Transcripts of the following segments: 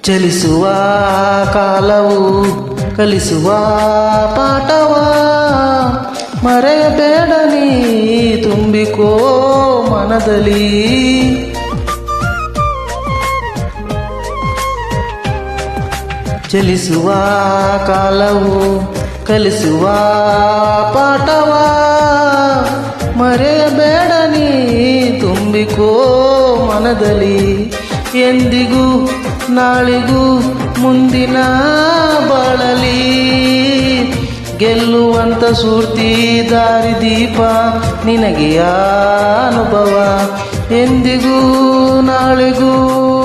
ಚಲಿಸುವ ಕಾಲವು ಕಲಿಸುವ ಪಾಠವ ಮರೆಯಬೇಡ ನೀ ತುಂಬಿಕೋ ಮನದಲ್ಲಿ. ಚಲಿಸುವ ಕಾಲವು ಕಲಿಸುವ ಪಾಠವ ಮರೆಯಬೇಡ ನೀ ತುಂಬಿಕೋ ಮನದಲ್ಲಿ. ಎಂದಿಗೂ ನಾಳಿಗೂ ಮುಂದಿನ ಬಾಳಲಿ ಗೆಲ್ಲುವಂತ ಸ್ಫೂರ್ತಿ ದಾರಿದೀಪ ನಿನಗೆ ಅನುಭವ. ಎಂದಿಗೂ ನಾಳಿಗೂ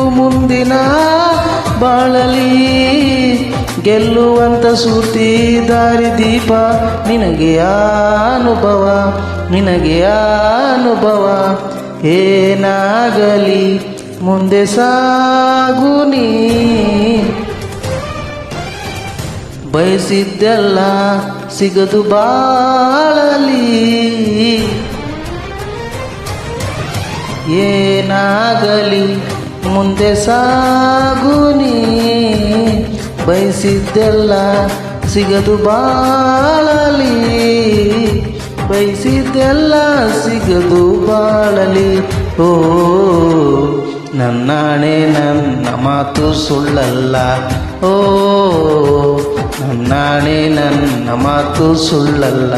ಮುಂದಿನ ಬಾಳಲಿ ಗೆಲ್ಲುವಂತ ಸ್ಫೂರ್ತಿ ದಾರಿದೀಪ ನಿನಗೆ ಅನುಭವ, ನಿನಗೆ ಅನುಭವ. ಏನಾಗಲಿ ಮುಂದೆ ಸಾಗು ನೀ ಬಯಸಿದ್ದೆಲ್ಲ ಸಿಗದು ಬಾಳಲಿ. ಏನಾಗಲಿ ಮುಂದೆ ಸಾಗು ನೀ ಬಯಸಿದ್ದೆಲ್ಲ ಸಿಗದು ಬಾಳಲಿ. ಬಯಸಿದ್ದೆಲ್ಲ ಸಿಗದು ಬಾಳಲಿ. ಓ ನನ್ನಾಣೆ ನನ್ನ ಮಾತು ಸುಳ್ಳಲ್ಲ. ಓ ನನ್ನಾಣೆ ನನ್ನ ಮಾತು ಸುಳ್ಳಲ್ಲ.